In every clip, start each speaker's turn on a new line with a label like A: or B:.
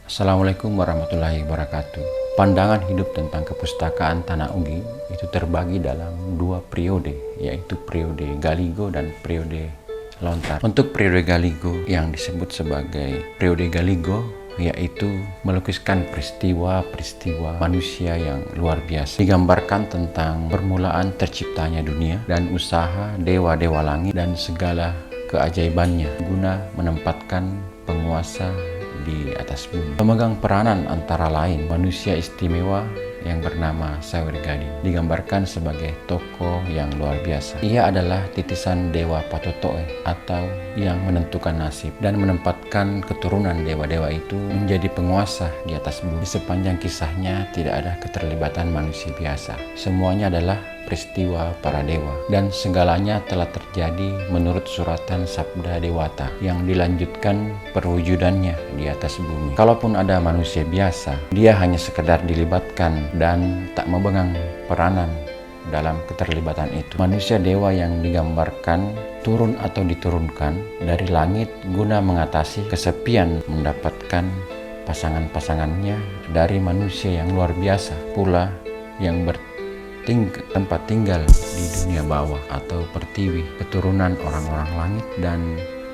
A: Assalamualaikum warahmatullahi wabarakatuh. Pandangan hidup tentang kepustakaan Tanah Ugi itu terbagi dalam dua periode, yaitu periode Galigo dan periode Lontar. Untuk periode Galigo yang disebut sebagai periode Galigo, yaitu melukiskan peristiwa-peristiwa manusia yang luar biasa. Digambarkan tentang permulaan terciptanya dunia dan usaha dewa-dewa langit dan segala keajaibannya guna menempatkan penguasa di atas bumi. Pemegang peranan antara lain manusia istimewa yang bernama Sawer Gading, digambarkan sebagai tokoh yang luar biasa. Ia adalah titisan dewa Patotoe atau yang menentukan nasib dan menempatkan keturunan dewa-dewa itu menjadi penguasa di atas bumi. Di sepanjang kisahnya tidak ada keterlibatan manusia biasa. Semuanya adalah peristiwa para dewa dan segalanya telah terjadi menurut suratan Sabda Dewata yang dilanjutkan perwujudannya di atas bumi. Kalaupun ada manusia biasa, dia hanya sekedar dilibatkan dan tak memegang peranan dalam keterlibatan itu. Manusia dewa yang digambarkan turun atau diturunkan dari langit guna mengatasi kesepian, mendapatkan pasangan-pasangannya dari manusia yang luar biasa pula yang tempat tinggal di dunia bawah atau pertiwi, keturunan orang-orang langit, dan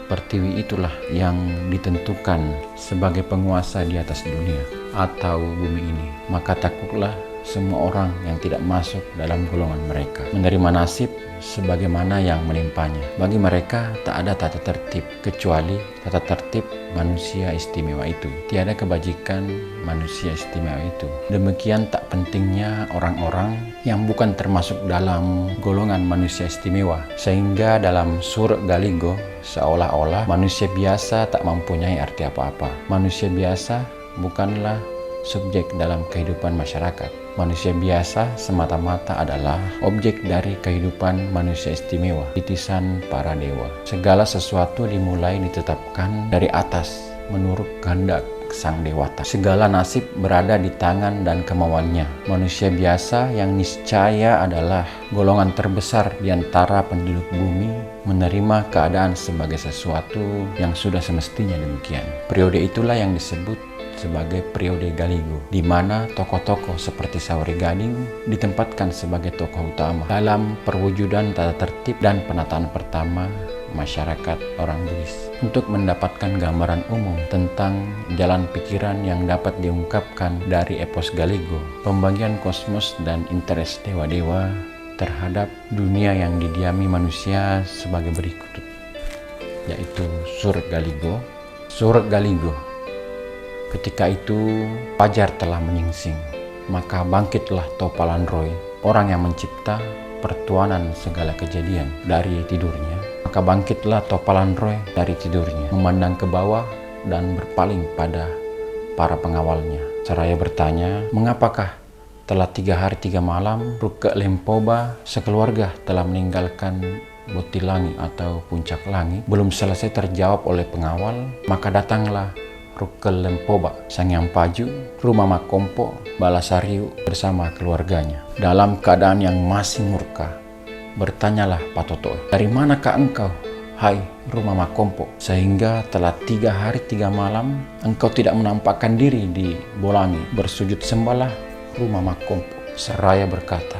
A: pertiwi itulah yang ditentukan sebagai penguasa di atas dunia atau bumi ini. Maka takutlah semua orang yang tidak masuk dalam golongan mereka menerima nasib sebagaimana yang menimpanya. Bagi mereka tak ada tata tertib kecuali tata tertib manusia istimewa itu. Tiada kebajikan manusia istimewa itu. Demikian tak pentingnya orang-orang yang bukan termasuk dalam golongan manusia istimewa, sehingga dalam surat Galigo seolah-olah manusia biasa tak mempunyai arti apa-apa. Manusia biasa bukanlah subjek dalam kehidupan masyarakat. Manusia biasa semata-mata adalah objek dari kehidupan manusia istimewa, titisan para dewa. Segala sesuatu dimulai ditetapkan dari atas menurut kehendak sang dewata. Segala nasib berada di tangan dan kemauannya. Manusia biasa yang niscaya adalah golongan terbesar di antara penduduk bumi menerima keadaan sebagai sesuatu yang sudah semestinya demikian. Periode itulah yang disebut sebagai periode Galigo, di mana tokoh-tokoh seperti Sawer Gading ditempatkan sebagai tokoh utama dalam perwujudan tata tertib dan penataan pertama masyarakat orang Bugis. Untuk mendapatkan gambaran umum tentang jalan pikiran yang dapat diungkapkan dari epos Galigo, pembagian kosmos dan interest dewa-dewa terhadap dunia yang didiami manusia sebagai berikut, yaitu Surat Galigo. Surat Galigo. Ketika itu fajar telah menyingsing, maka bangkitlah Topalan Roy, orang yang mencipta pertuanan segala kejadian dari tidurnya. Maka bangkitlah Topalan Roy dari tidurnya, memandang ke bawah dan berpaling pada para pengawalnya. Seraya bertanya, mengapakah telah 3 hari 3 malam Ruke Lempoba sekeluarga telah meninggalkan Botilangi atau puncak langit? Belum selesai terjawab oleh pengawal, maka datanglah Ruke Lempoba, Sang Yang Paju, Rumah Makompo, Balasariu bersama keluarganya. Dalam keadaan yang masih murka, bertanyalah Patotoe, dari manakah engkau, hai Rumah Makompo, sehingga telah 3 hari 3 malam engkau tidak menampakkan diri di Bolangi? Bersujud sembahlah Rumah Makompo, seraya berkata,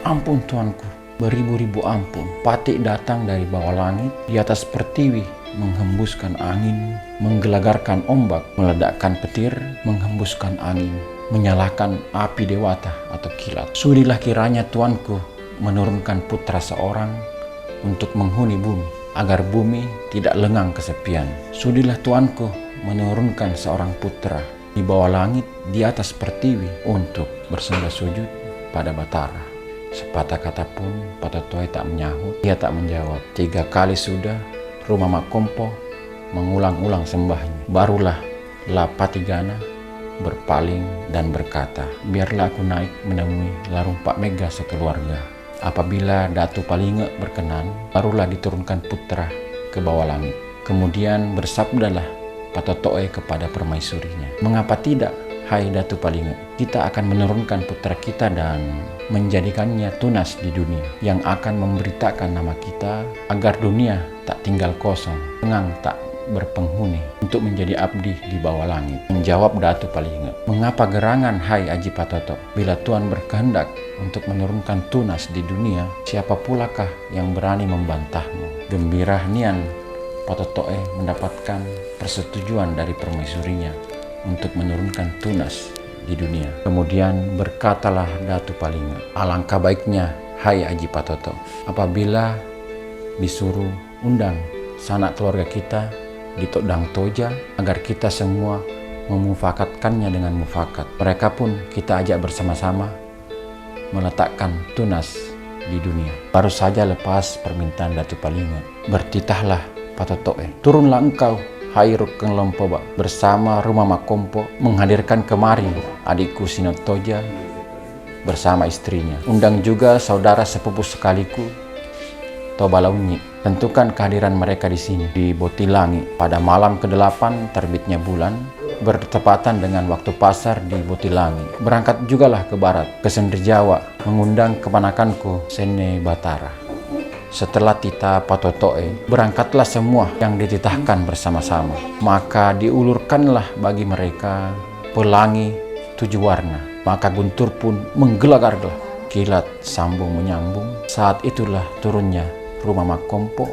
A: ampun tuanku, beribu-ribu ampun. Patik datang dari bawah langit, di atas pertiwi, menghembuskan angin, menggelagarkan ombak, meledakkan petir, menghembuskan angin, menyalakan api dewata atau kilat. Sudilah kiranya tuanku menurunkan putra seorang untuk menghuni bumi, agar bumi tidak lengang kesepian. Sudilah tuanku menurunkan seorang putra di bawah langit, di atas pertiwi, untuk bersembah sujud pada Batara. Sepatah kata pun Patotoe tak menyahut. Ia tak menjawab. 3 kali sudah Rumah Makompo mengulang-ulang sembahnya. Barulah La Patigana berpaling dan berkata, biarlah aku naik menemui Larung Pak Mega sekeluarga. Apabila Datu Palinge berkenan, barulah diturunkan putra ke bawah langit. Kemudian bersabdalah Patotoe kepada permaisurinya, mengapa tidak, hai Datu Palinge? Kita akan menurunkan putra kita dan menjadikannya tunas di dunia, yang akan memberitakan nama kita agar dunia tak tinggal kosong, lengang tak berpenghuni untuk menjadi abdi di bawah langit. Menjawab Datu Palinga, mengapa gerangan hai Aji Patoto? Bila Tuhan berkehendak untuk menurunkan tunas di dunia, siapa pulakah yang berani membantahmu? Gembira nian Patotoe mendapatkan persetujuan dari permaisurinya untuk menurunkan tunas di dunia. Kemudian berkatalah Datu Palinga, alangkah baiknya hai Aji Patoto apabila disuruh undang sanak keluarga kita di Todang Toja agar kita semua memufakatkannya dengan mufakat. Mereka pun kita ajak bersama-sama meletakkan tunas di dunia. Baru saja lepas permintaan Datu Palinga, bertitahlah Patotoe, turunlah engkau hai Rukeng Lompoba bersama Rumah Makompo menghadirkan kemari adikku Sinot Toja bersama istrinya. Undang juga saudara sepupu sekaliku Tobalaunyi. Tentukan kehadiran mereka di sini di Botilangi pada malam ke-8 terbitnya bulan bertepatan dengan waktu pasar di Botilangi. Berangkat jugalah ke barat ke Sendri Jawa mengundang kepanakanku Sene Batara. Setelah titah Patotoe, berangkatlah semua yang dititahkan bersama-sama. Maka diulurkanlah bagi mereka pelangi 7 warna. Maka guntur pun menggelagar-gelar. Kilat sambung menyambung. Saat itulah turunnya Rumah Makompo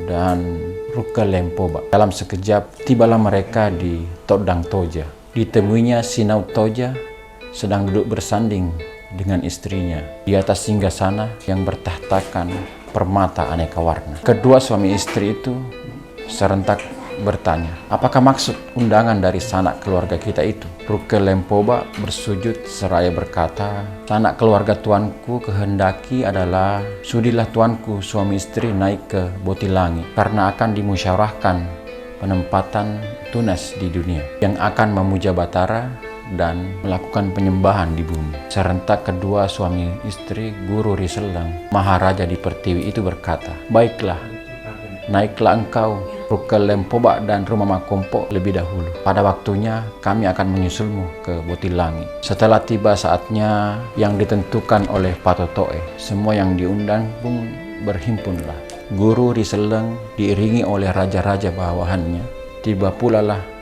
A: dan Ruka Lempoba. Dalam sekejap tibalah mereka di Todang Toja. Ditemuinya Sinau Toja sedang duduk bersanding dengan istrinya di atas singgasana yang bertahtakan permata aneka warna. Kedua suami istri itu serentak bertanya, apakah maksud undangan dari sanak keluarga kita itu? Ruka Lempoba bersujud seraya berkata, sanak keluarga tuanku kehendaki adalah sudilah tuanku suami istri naik ke Botilangi karena akan dimusyawarahkan penempatan tunas di dunia yang akan memuja Batara dan melakukan penyembahan di bumi. Serentak kedua suami istri Guru Riselang Maharaja di Pertiwi itu berkata, baiklah, naiklah engkau Ruka Lempoba dan Rumah Makompo lebih dahulu. Pada waktunya kami akan menyusulmu ke Botilangi. Setelah tiba saatnya yang ditentukan oleh Patotoe, semua yang diundang pun berhimpunlah. Guru Riseleng diiringi oleh raja-raja bawahannya. Tiba pula lah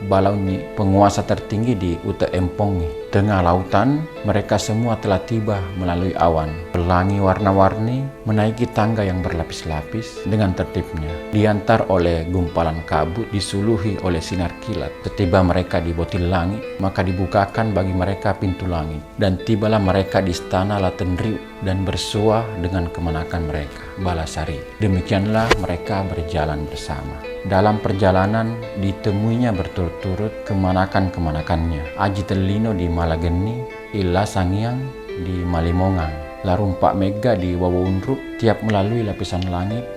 A: Balaunyi, penguasa tertinggi di Uta Empongi. Tengah lautan, mereka semua telah tiba melalui awan. Pelangi warna-warni menaiki tangga yang berlapis-lapis dengan tertibnya. Diantar oleh gumpalan kabut, disuluhi oleh sinar kilat. Setiba mereka di Botilangi, maka dibukakan bagi mereka pintu langit. Dan tibalah mereka di istana Latenriu dan bersua dengan kemenakan mereka, Balasari. Demikianlah mereka berjalan bersama. Dalam perjalanan ditemuinya berturut-turut kemanakan-kemanakannya. Aji Telino di Malageni, Ila Sangiang di Malimongang, Larumpak Mega di Wawunru. Tiap melalui lapisan langit,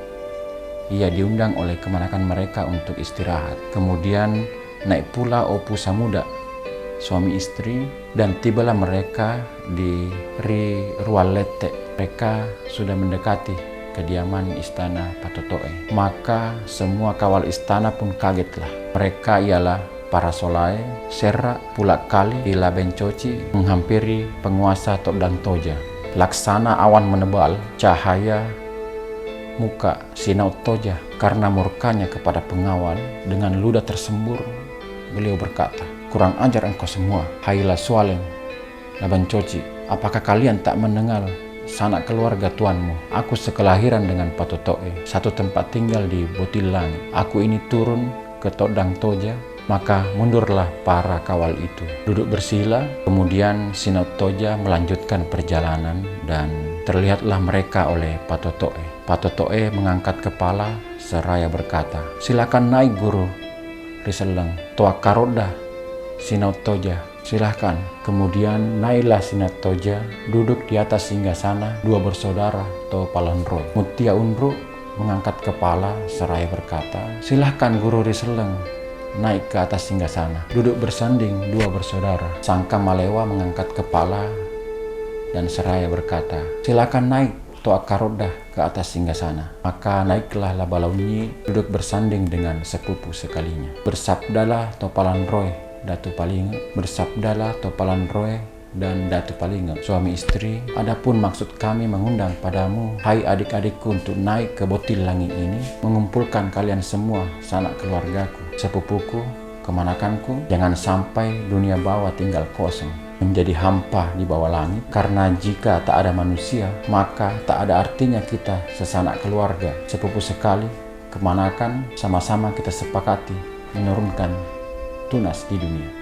A: ia diundang oleh kemanakan mereka untuk istirahat. Kemudian naik pula Opu Samuda, suami istri, dan tibalah mereka di Rualete. Mereka sudah mendekati kediaman istana Patotoe. Maka semua kawal istana pun kagetlah. Mereka ialah para Solae, Serra, Pulak Kali, Ila Bencoci menghampiri penguasa Todang Toja. Laksana awan menebal cahaya muka Sinau Toja karena murkanya kepada pengawal. Dengan ludah tersembur beliau berkata, kurang ajar engkau semua, Haila Sualem, Labencoci, apakah kalian tak mendengar sanak keluarga tuanmu? Aku sekelahiran dengan Patotoe, satu tempat tinggal di Botilangi. Aku ini turun ke Todang Toja. Maka mundurlah para kawal itu, duduk bersila. Kemudian Sinau Toja melanjutkan perjalanan dan terlihatlah mereka oleh Patotoe. Patotoe mengangkat kepala seraya berkata, silakan naik Guru Riseleng, Toa Karoda Sinau Toja, silahkan. Kemudian naiklah Sinau Toja, duduk di atas singgasana dua bersaudara Toa Palonroy. Mutia Unru mengangkat kepala seraya berkata, silahkan Guru Riseleng naik ke atas singgasana, duduk bersanding dua bersaudara. Sangka Malewa mengangkat kepala dan seraya berkata, silakan naik Toa Karoda ke atas singgasana. Maka naiklah Labalaunyi, duduk bersanding dengan sepupu sekalinya. Bersabdalah Topalan Roy Datu Palinga, bersabdalah Topalan Roy dan Datu Palinga, suami istri. Adapun maksud kami mengundang padamu, hai adik-adikku, untuk naik ke Botilangi ini, mengumpulkan kalian semua, sanak keluargaku, sepupuku, kemanakanku. Jangan sampai dunia bawah tinggal kosong, menjadi hampa di bawah langit. Karena jika tak ada manusia, maka tak ada artinya kita sesanak keluarga, sepupu sekali, kemanakan, sama-sama kita sepakati menurunkan tunas di dunia.